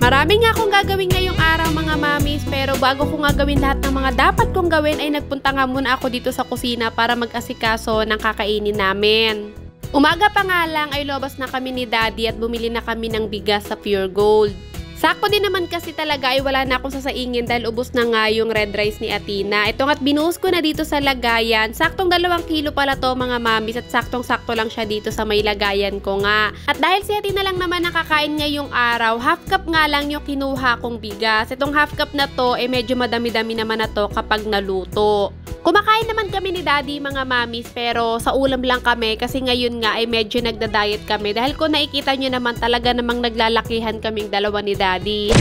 Marami nga akong gagawin ngayong araw mga mamis, pero bago ko nga gawin lahat ng mga dapat kong gawin ay nagpunta nga muna ako dito sa kusina para mag-asikaso ng kakainin namin. Umaga pa nga lang ay lobas na kami ni Daddy at bumili na kami ng bigas sa Pure Gold. Sakto din naman kasi talaga ay wala na akong sasaingin dahil ubos na nga yung red rice ni Athena. Ito nga't binuhos ko na dito sa lagayan. Saktong 2 kilo pala to mga mamis at saktong-sakto lang siya dito sa may lagayan ko nga. At dahil si Athena lang naman nakakain ngayong araw, half cup nga lang yung kinuha kong bigas. Itong half cup na to medyo madami-dami naman na to kapag naluto. Kumakain naman kami ni Daddy mga mamis pero sa ulam lang kami kasi ngayon nga ay medyo nagda-diet kami dahil kung nakikita nyo naman talaga namang naglalakihan kaming dalawa ni Daddy.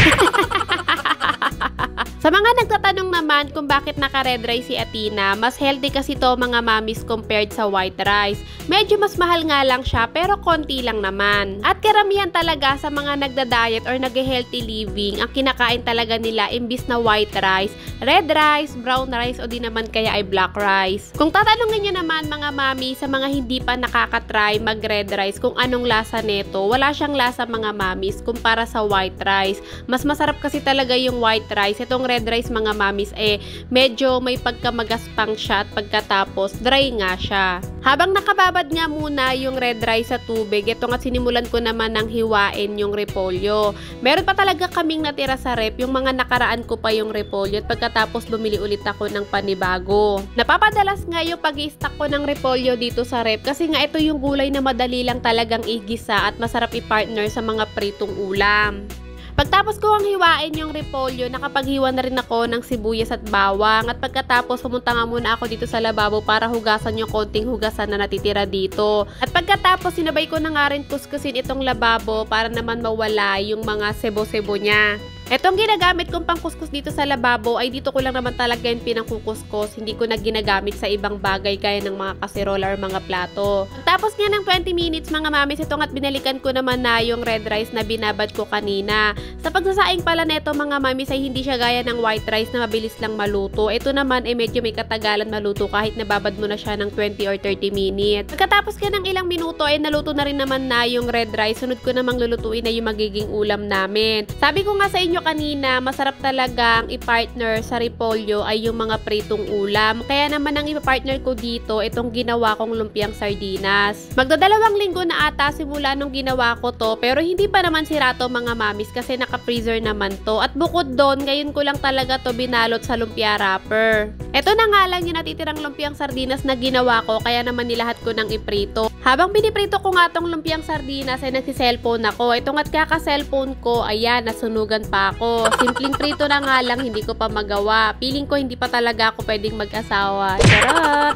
Sa mga nagtatanong naman kung bakit naka-red rice si Athena, mas healthy kasi to mga mamis compared sa white rice. Medyo mas mahal nga lang siya pero konti lang naman. At karamihan talaga sa mga nagda-diet or nag-healthy living, ang kinakain talaga nila imbis na white rice, red rice, brown rice o di naman kaya ay black rice. Kung tatanungin nyo naman mga mami sa mga hindi pa nakakatry mag-red rice kung anong lasa neto, wala siyang lasa mga mamis kumpara sa white rice. Mas masarap kasi talaga yung white rice. Itong red rice mga mamis medyo may pagkamagaspang siya at pagkatapos dry nga siya. Habang nakababad nga muna yung red rice sa tubig, ito nga sinimulan ko naman ng hiwain yung repolyo. Meron pa talaga kaming natira sa rep, yung mga nakaraan ko pa yung repolyo at pagkatapos bumili ulit ako ng panibago. Napapadalas nga yung pag-i-stack ko ng repolyo dito sa rep kasi nga ito yung gulay na madali lang talagang igisa at masarap i-partner sa mga pritong ulam. Pagtapos ko ang hiwain yung repolyo, nakapaghiwa na rin ako ng sibuyas at bawang at pagkatapos pumunta nga muna ako dito sa lababo para hugasan yung konting hugasan na natitira dito. At pagkatapos sinabay ko na nga rin kuskusin itong lababo para naman mawala yung mga sebo-sebo niya. Etong ginagamit kong pangkuskus dito sa lababo ay dito ko lang naman talaga yung pinangkukuskus. Hindi ko na ginagamit sa ibang bagay gaya ng mga kaserola or mga plato. Tapos nga ng 20 minutes mga mamis, itong at binalikan ko naman na yung red rice na binabad ko kanina. Sa pagsasaing pala neto mga mamis ay hindi siya gaya ng white rice na mabilis lang maluto. Ito naman ay medyo may katagalan maluto kahit nababad mo na siya ng 20 or 30 minutes. Pagkatapos ka ng ilang minuto ay naluto na rin naman na yung red rice. Sunod ko namang lulutuin na yung magiging ulam namin. Sabi ko nga sa inyo kanina, masarap talagang i-partner sa repolyo ay yung mga pritong ulam. Kaya naman ang i-partner ko dito, itong ginawa kong lumpiang sardinas. Magdadalawang linggo na ata simula nung ginawa ko to, pero hindi pa naman sira to mga mamis kasi naka-freezer naman to. At bukod doon, ngayon ko lang talaga to binalot sa lumpia wrapper. Ito na nga lang yung natitirang lumpiang sardinas na ginawa ko, kaya naman nilahat ko ng iprito. Habang piniprito ko nga tong lumpiang sardinas ay nagsi-cellphone ako. Ito nga't kaka-cellphone ko, ayan, nasunugan pa ako. Simpleng prito na nga lang, hindi ko pa magawa. Feeling ko hindi pa talaga ako pwedeng mag-asawa. Charot!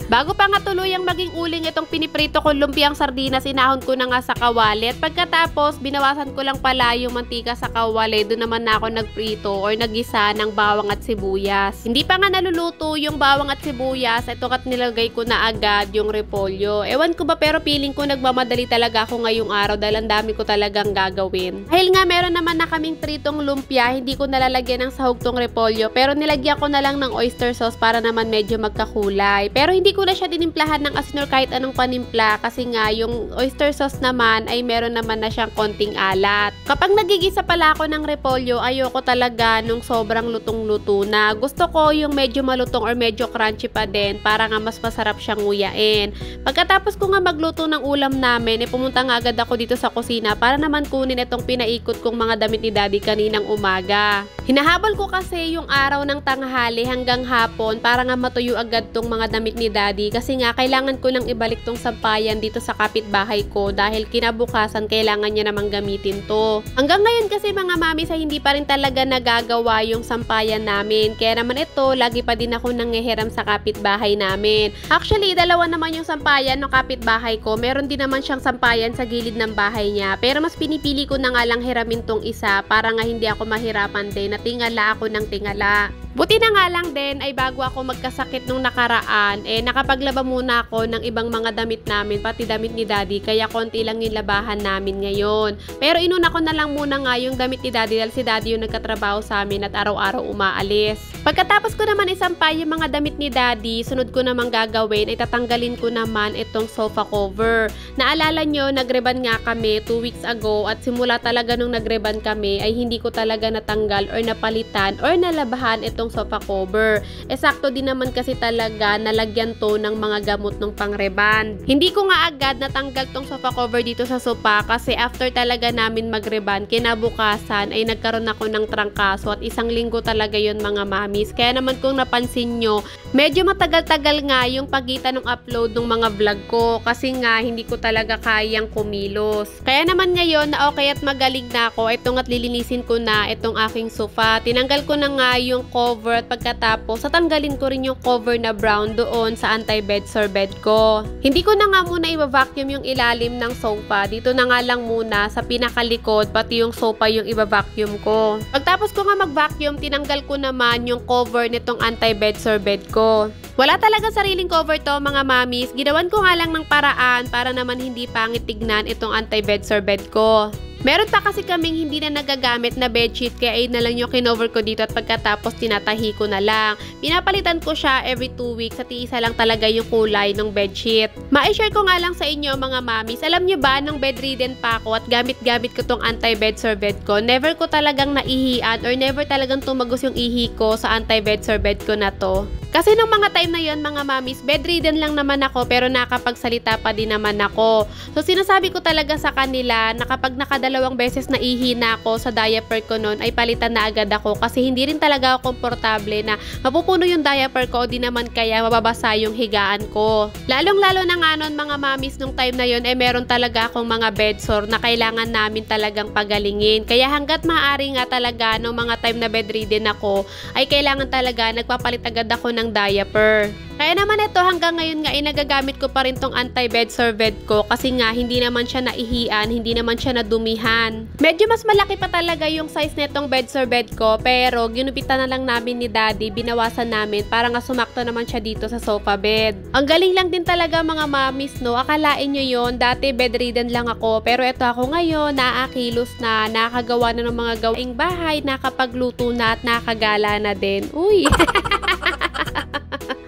Bago pa nga tuluyang maging uling itong piniprito ko lumpiang sardinas, sinahon ko na nga sa kawali. At pagkatapos, binawasan ko lang pala yung mantika sa kawali. Doon naman na ako nagprito or nagisa ng bawang at sibuyas. Hindi pa nga naluluto yung bawang at sibuyas. Ito kat nilagay ko na agad yung repolyo. Ewan ko ba pero feeling ko nagmamadali talaga ako ngayong araw dahil ang dami ko talagang gagawin. Dahil nga meron naman na kaming pritong lumpia, hindi ko nalalagyan ng sahog tong repolyo. Pero nilagyan ko na lang ng oyster sauce para naman medyo magkakulay. Pero hindi ko na siya dinimplahan ng asin or kahit anong panimpla kasi nga yung oyster sauce naman ay meron naman na siyang konting alat. Kapag nagigisa pala ako ng repolyo, ayoko talaga nung sobrang lutong-luto na. Gusto ko yung medyo malutong or medyo crunchy pa din para nga mas masarap siyang nguyain. Pagkatapos ko nga magluto ng ulam namin, pumunta nga agad ako dito sa kusina para naman kunin itong pinaikot kong mga damit ni Daddy kaninang umaga. Hinahabol ko kasi yung araw ng tanghali hanggang hapon para nga matuyo agad tong mga damit ni Daddy kasi nga kailangan ko lang ibalik tong sampayan dito sa kapitbahay ko dahil kinabukasan kailangan niya namang gamitin to. Hanggang ngayon kasi mga mami sa hindi pa rin talaga nagagawa yung sampayan namin. Kaya naman ito, lagi pa din ako nangihiram sa kapitbahay namin. Actually, dalawa naman yung sampayan ng kapitbahay ko. Meron din naman siyang sampayan sa gilid ng bahay niya. Pero mas pinipili ko na nga lang hiramin tong isa para nga hindi ako mahirapan din na tingala ako ng tingala. Buti na nga lang din ay bago ako magkasakit nung nakaraan, nakapaglaba muna ako ng ibang mga damit namin, pati damit ni Daddy, kaya konti lang yung labahan namin ngayon. Pero inuna ko na lang muna nga yung damit ni Daddy dahil si Daddy yung nagkatrabaho sa amin at araw-araw umaalis. Pagkatapos ko naman isampay yung mga damit ni Daddy, sunod ko naman gagawin ay tatanggalin ko naman itong sofa cover. Naalala nyo, nagreban nga kami 2 weeks ago at simula talaga nung nagreban kami ay hindi ko talaga natanggal or napalitan or nalabahan itong sofa cover. Sakto din naman kasi talaga nalagyan to ng mga gamot ng pangreban. Hindi ko nga agad natanggal tong sofa cover dito sa sofa kasi after talaga namin magreban, kinabukasan ay nagkaroon ako ng trangkaso at 1 linggo talaga yon mga mamis. Kaya naman kung napansin nyo, medyo matagal-tagal nga yung pagitan ng upload ng mga vlog ko kasi nga hindi ko talaga kayang kumilos. Kaya naman ngayon na okay at magaling na ako, itong at lilinisin ko na itong aking sofa. Tinanggal ko na nga yung cover at pagkatapos tatanggalin ko rin yung cover na brown doon sa anti-bed sorbet ko. Hindi ko na nga muna i-vacuum yung ilalim ng sofa. Dito na nga lang muna sa pinakalikod, pati yung sofa yung i-vacuum ko. Pagtapos ko nga mag-vacuum, tinanggal ko naman yung cover nitong anti-bed sorbet ko. Wala talaga sariling cover to mga mamis. Ginawan ko nga lang ng paraan para naman hindi pangit tignan itong anti-bed sorbet ko. Meron pa kasi kaming hindi na nagagamit na bedsheet kaya ay na lang yung kinover ko dito at pagkatapos tinatahi ko na lang. Pinapalitan ko siya every 2 weeks at iisa lang talaga yung kulay ng bedsheet. Ma-share ko nga lang sa inyo mga mamis, alam nyo ba nung bedridden pa ako at gamit-gamit ko tong anti-bed sorbet ko, never ko talagang naihian or never talagang tumagos yung ihi ko sa anti-bed sorbet ko na to. Kasi nung mga time na yon mga mamis, bedridden lang naman ako pero nakapagsalita pa din naman ako. So sinasabi ko talaga sa kanila na kapag nakadalawang beses na ihi na ako sa diaper ko noon ay palitan na agad ako kasi hindi rin talaga ako komportable na mapupuno yung diaper ko o di naman kaya mababasa yung higaan ko. Lalong-lalo na nga noon mga mamis nung time na yon ay meron talaga akong mga bedsore na kailangan namin talagang pagalingin. Kaya hanggat maaari nga talaga nung mga time na bedridden ako ay kailangan talaga nagpapalit agad ako ng diaper. Kaya naman ito hanggang ngayon nga nagagamit ko pa rin tong anti-bed sorbet ko kasi nga hindi naman siya naihian, hindi naman siya nadumihan. Medyo mas malaki pa talaga yung size nitong bed sorbet ko pero ginupitan na lang namin ni Daddy, binawasan namin para nga sumakto naman siya dito sa sofa bed. Ang galing lang din talaga mga mamis no, akalain nyo yon dati bedridden lang ako pero ito ako ngayon naakilos na, nakagawa na ng mga gawaing bahay, nakapagluto na at nakagala na din. Uy!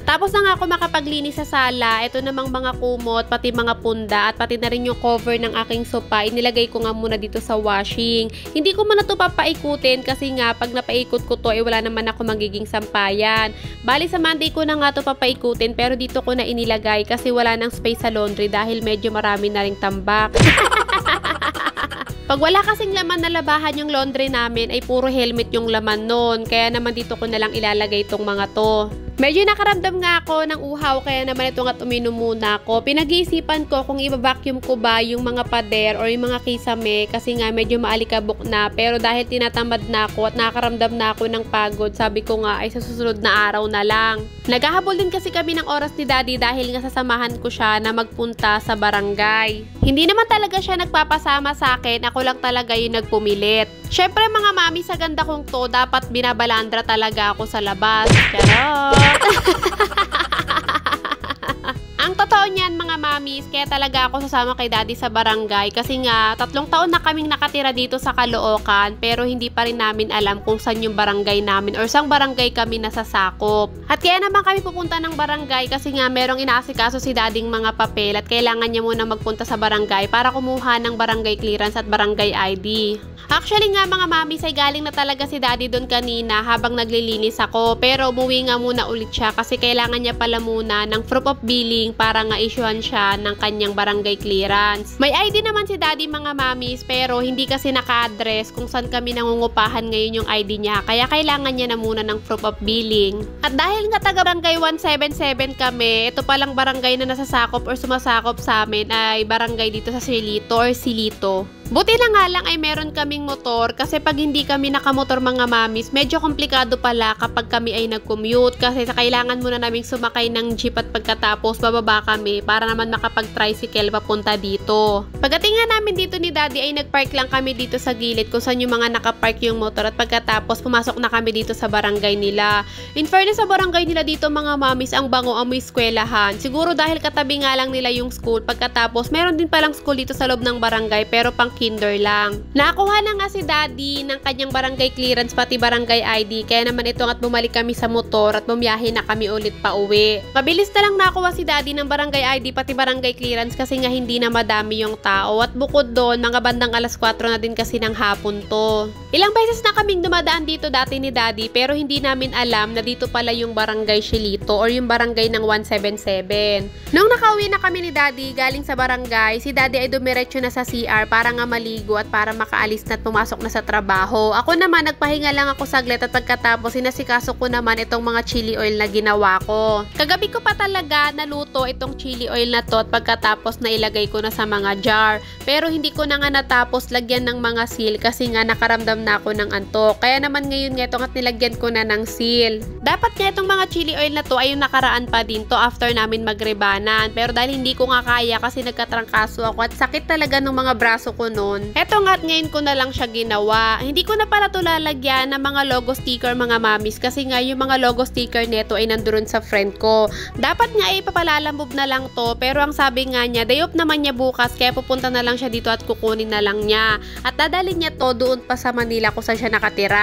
Tapos na nga ako makapaglinis sa sala, ito namang mga kumot, pati mga punda, at pati na rin yung cover ng aking sofa, inilagay ko nga muna dito sa washing. Hindi ko muna ito papaikutin kasi nga pag napaikot ko to, wala naman ako magiging sampayan. Bali sa Monday ko na nga ito papaikutin pero dito ko na inilagay kasi wala nang space sa laundry dahil medyo marami na ring tambak. Pag wala kasing laman na labahan yung laundry namin ay puro helmet yung laman nun. Kaya naman dito ko na lang ilalagay itong mga to. Medyo nakaramdam nga ako ng uhaw kaya naman ito nga uminom muna ako. Pinag-iisipan ko kung i-vacuum ko ba yung mga pader or yung mga kisame kasi nga medyo maalikabok na. Pero dahil tinatamad na ako at nakaramdam na ako ng pagod, sabi ko nga ay sa susunod na araw na lang. Naghahabol din kasi kami ng oras ni Daddy dahil nga sasamahan ko siya na magpunta sa barangay. Hindi naman talaga siya nagpapasama sa akin, ako lang talaga yung nagpumilit. Syempre mga mami, sa ganda kong to, dapat binabalandra talaga ako sa labas. Charot! Ang totoo niyan mga mamis, kaya talaga ako sasama kay Daddy sa barangay kasi nga 3 taon na kaming nakatira dito sa Caloocan pero hindi pa rin namin alam kung saan yung barangay namin or saang barangay kami nasasakop. At kaya naman kami pupunta ng barangay kasi nga merong inaasikaso si Daddyng mga papel at kailangan niya muna magpunta sa barangay para kumuha ng barangay clearance at barangay ID. Actually nga mga mamis ay galing na talaga si Daddy doon kanina habang naglilinis ako pero umuwi nga muna ulit siya kasi kailangan niya pala muna ng proof of billing para nga issuehan siya ng kanyang barangay clearance. May ID naman si Daddy mga mamis pero hindi kasi naka-address kung saan kami nangungupahan ngayon yung ID niya kaya kailangan niya na muna ng proof of billing. At dahil nga taga barangay 177 kami, ito palang barangay na nasasakop or sumasakop sa amin ay barangay dito sa Silito or Silito. Buti na nga lang ay meron kaming motor kasi pag hindi kami nakamotor mga mamis, medyo komplikado pala kapag kami ay nag-commute kasi kailangan muna naming sumakay ng jeep at pagkatapos bababa kami para naman makapag-tricycle papunta dito. Pagdating nga namin dito ni Daddy ay nagpark lang kami dito sa gilid kung saan yung mga nakapark yung motor at pagkatapos pumasok na kami dito sa barangay nila. In fairness sa barangay nila dito mga mamis, ang bango amoy eskwelahan. Siguro dahil katabi nga lang nila yung school, pagkatapos meron din palang school dito sa loob ng barangay pero pang kinder lang. Nakakuha na nga si Daddy ng kanyang barangay clearance pati barangay ID kaya naman ito at bumalik kami sa motor at bumiyahe na kami ulit pa uwi. Mabilis na lang nakakuha si Daddy ng barangay ID pati barangay clearance kasi nga hindi na madami yung tao at bukod doon mga bandang alas 4 na din kasi ng hapon to. Ilang beses na kaming dumadaan dito dati ni Daddy pero hindi namin alam na dito pala yung barangay Shilito or yung barangay ng 177. Nung nakauwi na kami ni Daddy galing sa barangay, si Daddy ay dumiretso na sa CR para nga maligo at para makaalis na at pumasok na sa trabaho. Ako naman nagpahinga lang ako saglit at pagkatapos sinasikaso ko naman itong mga chili oil na ginawa ko. Kagabi ko pa talaga naluto itong chili oil na to at pagkatapos nailagay ko na sa mga jar. Pero hindi ko na nga natapos lagyan ng mga seal kasi nga nakaramdam na ako ng antok. Kaya naman ngayon nga itong at nilagyan ko na ng seal. Dapat nga itong mga chili oil na to ay yung nakaraan pa din to after namin magrebanan. Pero dahil hindi ko nga kaya kasi nagkatrangkaso ako at sakit talaga ng mga braso ko noon. Eto nga at ngayon ko na lang siya ginawa. Hindi ko na pala to lalagyan ng mga logo sticker mga mamis kasi nga yung mga logo sticker neto ay nandoon sa friend ko. Dapat nga ay papalalamove na lang to pero ang sabi nga niya day off naman niya bukas kaya pupunta na lang siya dito at kukunin na lang niya. At dadalhin niya to doon pa sa Manila kung saan siya nakatira.